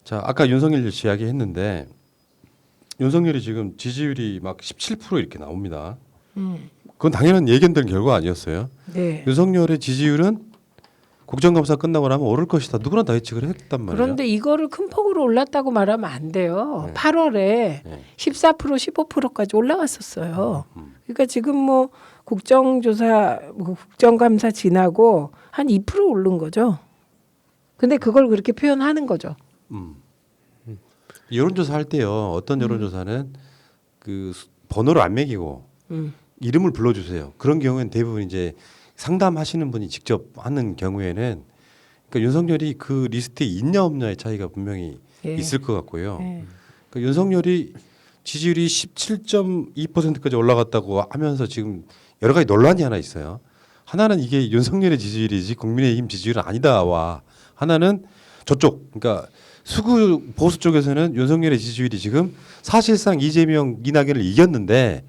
자, 아까 윤석열 씨 이야기했는데 윤석열이 지금 지지율이 막 17% 이렇게 나옵니다. 그건 당연한 예견된 결과 아니었어요. 네. 윤석열의 지지율은 국정감사 끝나고 나면 오를 것이다. 누구나 다 예측을 했단 말이에요. 그런데 이거를 큰 폭으로 올랐다고 말하면 안 돼요. 네. 8월에 네. 14% 15%까지 올라갔었어요. 그러니까 지금 뭐 국정조사 국정감사 지나고 한 2% 오른 거죠. 근데 그걸 그렇게 표현하는 거죠. 여론조사 할 때요. 어떤 여론조사는 그 번호를 안 매기고 이름을 불러주세요. 그런 경우에는 대부분 이제 상담하시는 분이 직접 하는 경우에는 그러니까 윤석열이 그 리스트에 있냐 없냐의 차이가 분명히 예. 있을 것 같고요. 예. 그러니까 윤석열이 지지율이 17.2%까지 올라갔다고 하면서 지금 여러 가지 논란이 하나 있어요. 하나는 이게 윤석열의 지지율이지 국민의힘 지지율은 아니다와 하나는 저쪽 그러니까 수구 보수 쪽에서는 윤석열의 지지율이 지금 사실상 이재명 이낙연을 이겼는데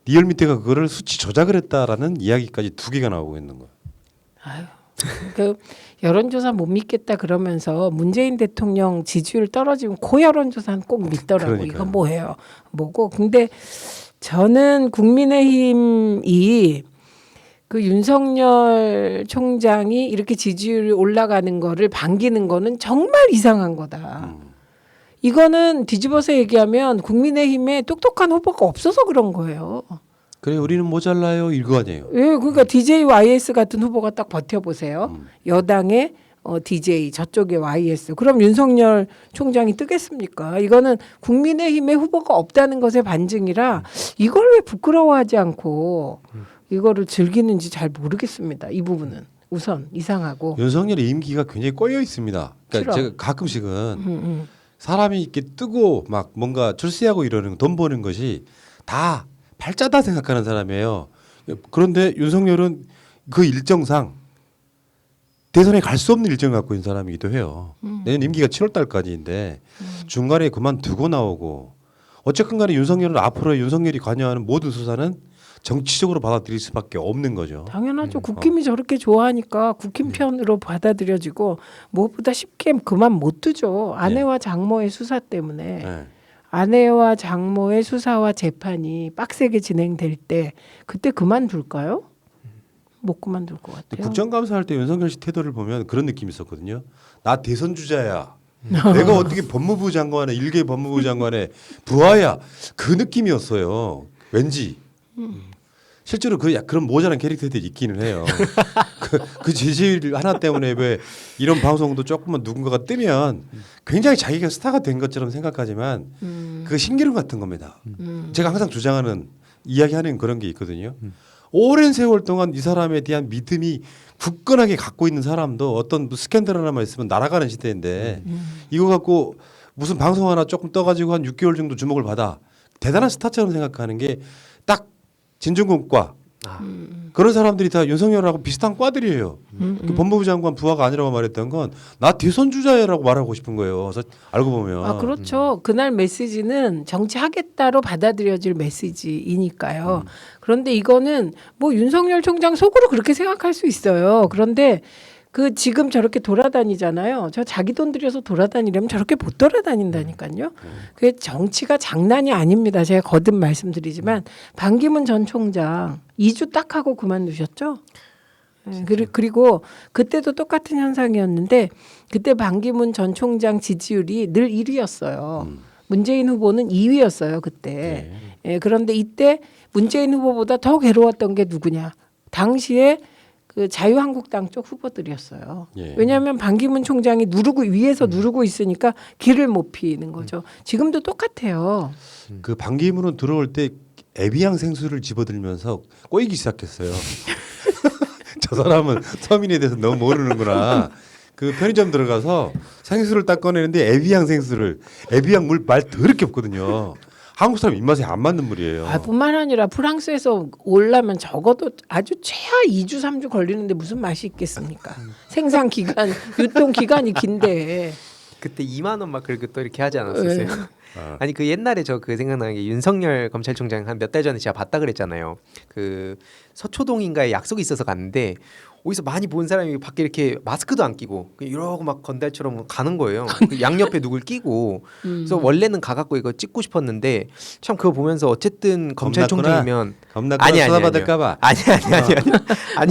리얼미터가 그거를 수치 조작을 했다라는 이야기까지 두 개가 나오고 있는 거예요. 아유, 그 여론조사 못 믿겠다 그러면서 문재인 대통령 지지율 떨어지면 그 여론조사는 꼭 믿더라고. 그러니까요. 이거 뭐예요? 뭐고? 근데 저는 국민의힘이 그 윤석열 총장이 이렇게 지지율이 올라가는 거를 반기는 거는 정말 이상한 거다. 이거는 뒤집어서 얘기하면 국민의힘에 똑똑한 후보가 없어서 그런 거예요. 그래 우리는 모자라요 이거 아니에요. 예, 그러니까 DJ YS 같은 후보가 딱 버텨보세요. 여당의 DJ 저쪽에 YS. 그럼 윤석열 총장이 뜨겠습니까? 이거는 국민의힘의 후보가 없다는 것의 반증이라 이걸 왜 부끄러워하지 않고 이거를 즐기는지 잘 모르겠습니다. 이 부분은 우선 이상하고. 윤석열의 임기가 굉장히 꼬여 있습니다. 그러니까 싫어. 제가 가끔씩은 사람이 이렇게 뜨고 막 뭔가 출세하고 이러는 돈 버는 것이 다 팔자다 생각하는 사람이에요. 그런데 윤석열은 그 일정상 대선에 갈 수 없는 일정을 갖고 있는 사람이기도 해요. 내년 임기가 7월 달까지인데 중간에 그만두고 나오고 어쨌든 간에 윤석열은 앞으로 윤석열이 관여하는 모든 수사는 정치적으로 받아들일 수밖에 없는 거죠. 당연하죠. 국힘이 저렇게 좋아하니까 국힘 편으로 받아들여지고 무엇보다 쉽게 그만 못 두죠. 아내와 장모의 수사 때문에. 네. 아내와 장모의 수사와 재판이 빡세게 진행될 때 그때 그만둘까요? 못 그만둘 것 같아요. 국정감사할 때 윤석열 씨 태도를 보면 그런 느낌이 있었거든요. 나 대선 주자야. 내가 어떻게 법무부 장관의 일개 법무부 장관의 부하야. 그 느낌이었어요. 왠지. 실제로 그런 모자란 캐릭터들이 있기는 해요. 그 지지율 하나 때문에 왜 이런 방송도 조금만 누군가가 뜨면 굉장히 자기가 스타가 된 것처럼 생각하지만 그 신기름 같은 겁니다. 제가 항상 주장하는 이야기하는 그런 게 있거든요. 오랜 세월 동안 이 사람에 대한 믿음이 굳건하게 갖고 있는 사람도 어떤 스캔들 하나만 있으면 날아가는 시대인데 이거 갖고 무슨 방송 하나 조금 떠가지고 한 6개월 정도 주목을 받아 대단한 스타처럼 생각하는 게 딱 진중권과 그런 사람들이 다 윤석열하고 비슷한 과들이에요. 그 법무부 장관 부하가 아니라고 말했던 건 나 대선 주자야라고 말하고 싶은 거예요. 그래서 알고 보면 아 그렇죠. 그날 메시지는 정치하겠다로 받아들여질 메시지이니까요. 그런데 이거는 뭐 윤석열 총장 속으로 그렇게 생각할 수 있어요. 그런데 그 지금 저렇게 돌아다니잖아요. 저 자기 돈 들여서 돌아다니려면 저렇게 못 돌아다닌다니까요. 그게 정치가 장난이 아닙니다. 제가 거듭 말씀드리지만 반기문 전 총장 2주 딱 하고 그만두셨죠. 네, 그리고 그때도 똑같은 현상이었는데 그때 반기문 전 총장 지지율이 늘 1위였어요. 문재인 후보는 2위였어요 그때. 예, 그런데 이때 문재인 후보보다 더 괴로웠던 게 누구냐? 당시에 그 자유한국당 쪽 후보들이었어요. 예. 왜냐하면 반기문 총장이 위에서 누르고 있으니까 길을 못 피는 거죠. 지금도 똑같아요. 그 반기문은 들어올 때 에비앙 생수를 집어들면서 꼬이기 시작했어요. 저 사람은 서민에 대해서 너무 모르는구나. 그 편의점 들어가서 생수를 딱 꺼내는데 에비앙 생수를 에비앙 물 말 더럽게 없거든요. 한국 사람 입맛에 안 맞는 물이에요. 아, 뿐만 아니라 프랑스에서 올라면 적어도 아주 최하 2주 3주 걸리는데 무슨 맛이 있겠습니까? 생산 기간, 유통 기간이 긴데. 그때 2만 원 막 그렇게 또 이렇게 하지 않았었어요? 아니 그 옛날에 저 그 생각나는 게 윤석열 검찰총장 한 몇 달 전에 제가 봤다 그랬잖아요. 그 서초동인가에 약속이 있어서 갔는데 어디서 많이 본 사람이 밖에 이렇게 마스크도 안 끼고 그냥 이러고 막 건달처럼 가는 거예요. 그 양옆에 누굴 끼고. 그래서 원래는 가갖고 이거 찍고 싶었는데 참 그거 보면서 어쨌든 검찰총장이면 겁났구나. 쏟아받을까봐. 아니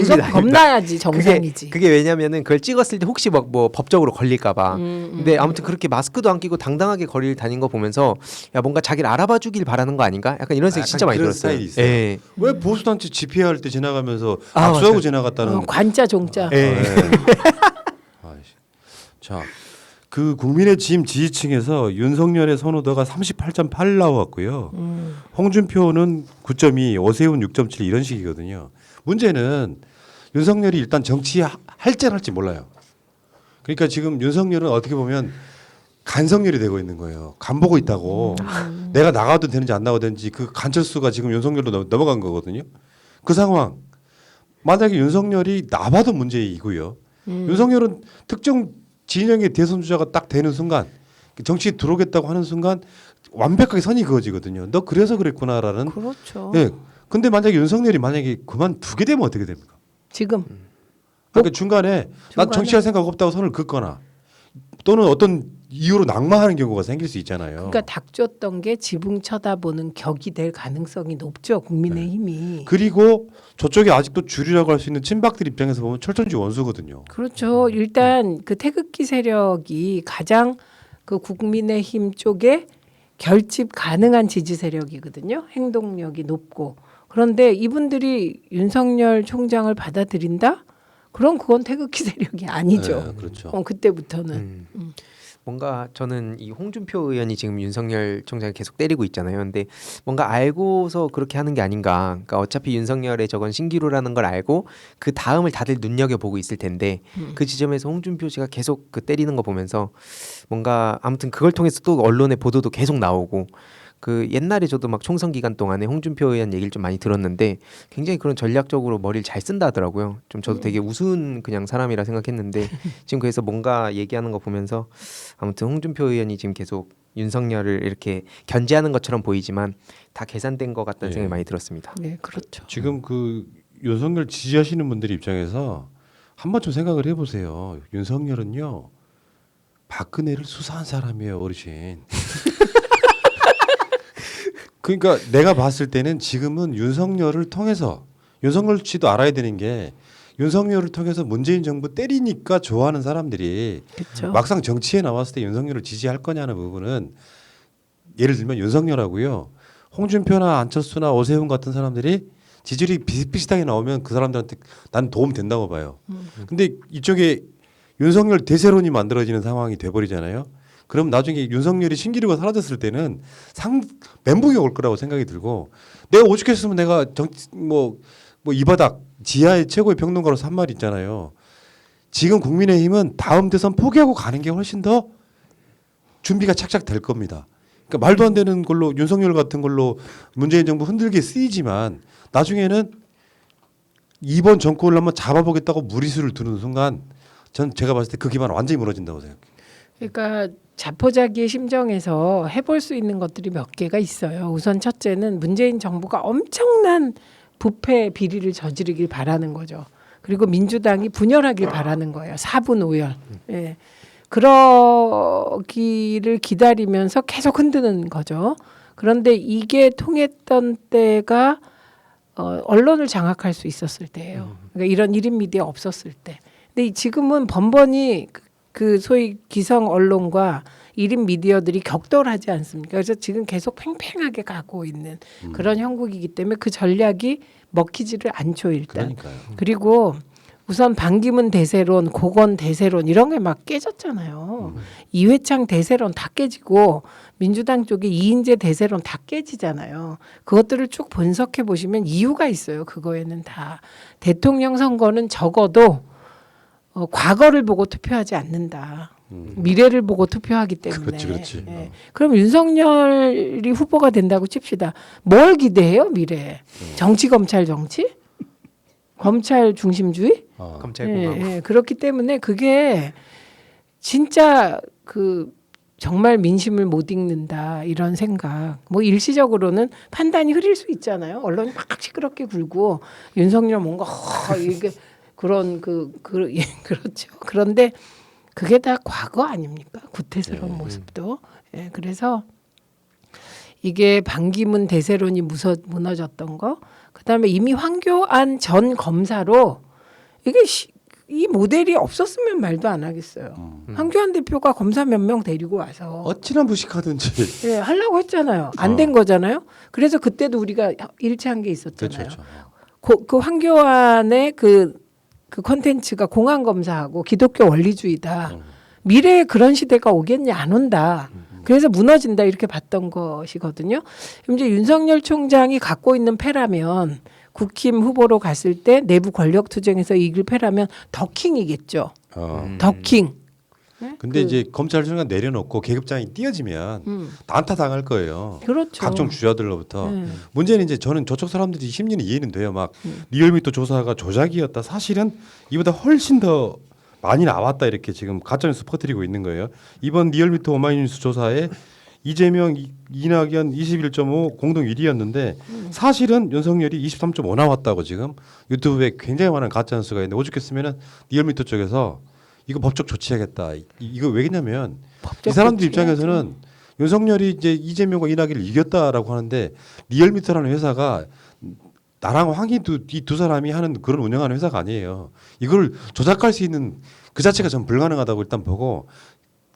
우선 아닙니다. 겁나야지 정상이지. 그게 왜냐면은 그걸 찍었을 때 혹시 뭐 법적으로 걸릴까봐. 근데 아무튼 그렇게 마스크도 안 끼고 당당하게 거리를 다닌 거 보면서 야 뭔가 자기를 알아봐주길 바라는 거 아닌가? 약간 이런 생각 진짜 많이 그런 들었어요. 스타일이 있어요. 예. 왜 보수단체 집회할 때 지나가면서 아, 악수하고 맞아요. 지나갔다는. 관자 종자. 예. 아이씨. 자, 그 국민의힘 지지층에서 윤석열의 선호도가 38.8 나왔고요. 홍준표는 9.2, 오세훈 6.7 이런 식이거든요. 문제는 윤석열이 일단 정치할지 안 할지 몰라요. 그러니까 지금 윤석열은 어떻게 보면 간석열이 되고 있는 거예요. 간 보고 있다고. 내가 나가도 되는지 안 나가도 되는지 그 간철수가 지금 윤석열로 넘어간 거거든요. 그 상황. 만약에 윤석열이 나봐도 문제이고요. 윤석열은 특정 진영의 대선 주자가 딱 되는 순간 정치에 들어오겠다고 하는 순간 완벽하게 선이 그어지거든요. 너 그래서 그랬구나라는. 그렇죠. 예. 근데 만약에 윤석열이 만약에 그만두게 되면 어떻게 됩니까? 지금 그러니까 중간에 난 정치할 생각 없다고 선을 긋거나 또는 어떤 이유로 낙마하는 경우가 생길 수 있잖아요. 그러니까 닥쳤던 게 지붕 쳐다보는 격이 될 가능성이 높죠. 국민의힘이. 그리고 저쪽에 아직도 주류라고 할 수 있는 친박들 입장에서 보면 철천지 원수거든요. 그렇죠. 일단 그 태극기 세력이 가장 그 국민의힘 쪽에 결집 가능한 지지 세력이거든요. 행동력이 높고. 그런데 이분들이 윤석열 총장을 받아들인다? 그럼 그건 태극기 세력이 아니죠. 네, 그렇죠. 그때부터는. 뭔가 저는 이 홍준표 의원이 지금 윤석열 총장을 계속 때리고 있잖아요. 근데 뭔가 알고서 그렇게 하는 게 아닌가. 그러니까 어차피 윤석열의 저건 신기루라는 걸 알고 그 다음을 다들 눈여겨보고 있을 텐데 그 지점에서 홍준표 씨가 계속 그 때리는 거 보면서 뭔가 아무튼 그걸 통해서 또 언론의 보도도 계속 나오고 그 옛날에 저도 막 총선 기간 동안에 홍준표 의원 얘기를 좀 많이 들었는데 굉장히 그런 전략적으로 머리를 잘 쓴다 하더라고요. 좀 저도 되게 우스운 그냥 사람이라 생각했는데 지금 그래서 뭔가 얘기하는 거 보면서 아무튼 홍준표 의원이 지금 계속 윤석열을 이렇게 견제하는 것처럼 보이지만 다 계산된 것 같다는 네. 생각이 많이 들었습니다. 네, 그렇죠. 지금 그 윤석열 지지하시는 분들 입장에서 한 번쯤 생각을 해보세요. 윤석열은요 박근혜를 수사한 사람이에요, 어르신. 그러니까 내가 봤을 때는 지금은 윤석열을 통해서 윤석열 씨도 알아야 되는 게 윤석열을 통해서 문재인 정부 때리니까 좋아하는 사람들이 그렇죠. 막상 정치에 나왔을 때 윤석열을 지지할 거냐는 부분은 예를 들면 윤석열하고요 홍준표나 안철수나 오세훈 같은 사람들이 지지율이 비슷비슷하게 나오면 그 사람들한테 난 도움 된다고 봐요. 근데 이쪽에 윤석열 대세론이 만들어지는 상황이 돼버리잖아요. 그럼 나중에 윤석열이 신기루가 사라졌을 때는 멘붕이 올 거라고 생각이 들고 내가 오죽했으면 내가 이 바닥 지하의 최고의 평론가로서 한 말이 있잖아요. 지금 국민의힘은 다음 대선 포기하고 가는 게 훨씬 더 준비가 착착 될 겁니다. 그러니까 말도 안 되는 걸로 윤석열 같은 걸로 문재인 정부 흔들게 쓰이지만 나중에는 이번 정권을 한번 잡아보겠다고 무리수를 두는 순간 전 제가 봤을 때 그 기반 완전히 무너진다고 생각해요. 그러니까 자포자기의 심정에서 해볼 수 있는 것들이 몇 개가 있어요. 우선 첫째는 문재인 정부가 엄청난 부패 비리를 저지르길 바라는 거죠. 그리고 민주당이 분열하길 바라는 거예요. 4분 5열. 예. 그러기를 기다리면서 계속 흔드는 거죠. 그런데 이게 통했던 때가 언론을 장악할 수 있었을 때예요. 그러니까 이런 1인 미디어 없었을 때. 근데 지금은 번번이 그 소위 기성 언론과 1인 미디어들이 격돌하지 않습니까? 그래서 지금 계속 팽팽하게 가고 있는 그런 형국이기 때문에 그 전략이 먹히지를 않죠, 일단. 그러니까요. 그리고 우선 반기문 대세론, 고건 대세론 이런 게 막 깨졌잖아요. 이회창 대세론 다 깨지고 민주당 쪽에 이인재 대세론 다 깨지잖아요. 그것들을 쭉 분석해 보시면 이유가 있어요. 그거에는 다. 대통령 선거는 적어도 과거를 보고 투표하지 않는다. 미래를 보고 투표하기 때문에. 그렇지. 예. 그럼 윤석열이 후보가 된다고 칩시다. 뭘 기대해요, 미래에? 정치, 검찰, 정치? 검찰 중심주의? 검찰공화국. 예. 그렇기 때문에 그게 진짜 그 정말 민심을 못 읽는다 이런 생각. 뭐 일시적으로는 판단이 흐릴 수 있잖아요. 언론이 막 시끄럽게 굴고 윤석열 뭔가 이게 그런 예, 그렇죠. 그런데 그게 다 과거 아닙니까? 구태스러운 모습도. 예, 그래서 이게 반기문 대세론이 무너졌던 거. 그다음에 이미 황교안 전 검사로 이게 이 모델이 없었으면 말도 안 하겠어요. 황교안 대표가 검사 몇 명 데리고 와서 어찌나 무식하든지. 예, 하려고 했잖아요. 안 된 거잖아요. 그래서 그때도 우리가 일치한 게 있었잖아요. 그렇죠. 그 황교안의 그 콘텐츠가 공안 검사하고 기독교 원리주의다. 미래에 그런 시대가 오겠냐 안 온다. 그래서 무너진다 이렇게 봤던 것이거든요. 이제 윤석열 총장이 갖고 있는 패라면 국힘 후보로 갔을 때 내부 권력 투쟁에서 이길 패라면 더킹이겠죠. 더킹. 근데 이제 검찰 중간 내려놓고 계급장이 띄어지면 난타 당할 거예요. 그렇죠. 각종 주자들로부터. 네. 문제는 이제 저는 저쪽 사람들이 심리는 이해는 돼요. 막 리얼미터 조사가 조작이었다. 사실은 이보다 훨씬 더 많이 나왔다 이렇게 지금 가짜뉴스 퍼뜨리고 있는 거예요. 이번 리얼미터 오마이뉴스 조사에 이재명, 이낙연 21.5 공동 1위였는데 사실은 윤석열이 23.5 나왔다고 지금 유튜브에 굉장히 많은 가짜뉴스가 있는데 오죽했으면은 리얼미터 쪽에서 이거 법적 조치하겠다. 이거 왜냐면 이 사람들 입장에서는 윤석열이 이제 이재명과 이낙연을 이겼다라고 하는데 리얼미터라는 회사가 나랑 황희 이 두 사람이 하는 그런 운영하는 회사가 아니에요. 이걸 조작할 수 있는 그 자체가 전 불가능하다고 일단 보고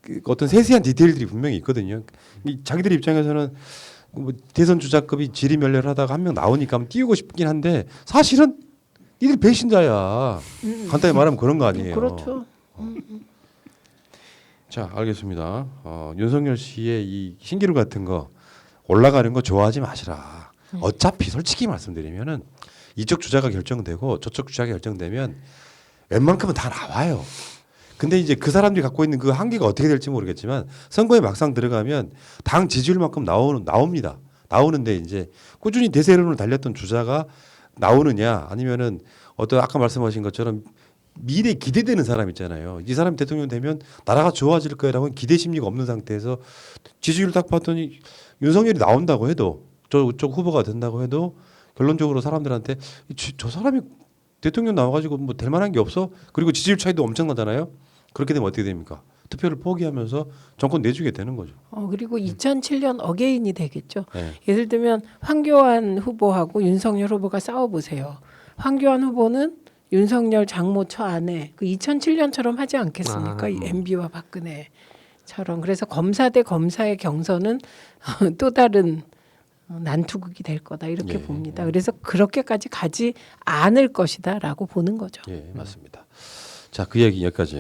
그 어떤 세세한 디테일들이 분명히 있거든요. 자기들 입장에서는 뭐 대선 주자급이 지리멸렬하다가 한 명 나오니까 한번 띄우고 싶긴 한데 사실은 니들 배신자야. 간단히 말하면 그런 거 아니에요. 그렇죠. 자, 알겠습니다. 윤석열 씨의 이 신기루 같은 거 올라가는 거 좋아하지 마시라. 어차피 솔직히 말씀드리면은 이쪽 주자가 결정되고 저쪽 주자가 결정되면 웬만큼은 다 나와요. 근데 이제 그 사람들이 갖고 있는 그 한계가 어떻게 될지 모르겠지만 선거에 막상 들어가면 당 지지율만큼 나옵니다. 나오는데 이제 꾸준히 대세론을 달렸던 주자가 나오느냐 아니면은 어떤 아까 말씀하신 것처럼 미래에 기대되는 사람 있잖아요. 이 사람이 대통령 되면 나라가 좋아질 거라고 기대 심리가 없는 상태에서 지지율 딱 봤더니 윤석열이 나온다고 해도 저쪽 후보가 된다고 해도 결론적으로 사람들한테 저 사람이 대통령 나와가지고 뭐 될 만한 게 없어? 그리고 지지율 차이도 엄청나잖아요. 그렇게 되면 어떻게 됩니까? 투표를 포기하면서 정권 내주게 되는 거죠. 그리고 2007년 어게인이 되겠죠. 네. 예를 들면 황교안 후보하고 윤석열 후보가 싸워보세요. 황교안 후보는 윤석열 장모 처 아내 그 2007년처럼 하지 않겠습니까? MB와 박근혜처럼. 그래서 검사 대 검사의 경선은 또 다른 난투극이 될 거다 이렇게 봅니다. 그래서 그렇게까지 가지 않을 것이다라고 보는 거죠. 예, 맞습니다. 자, 그 얘기 여기까지.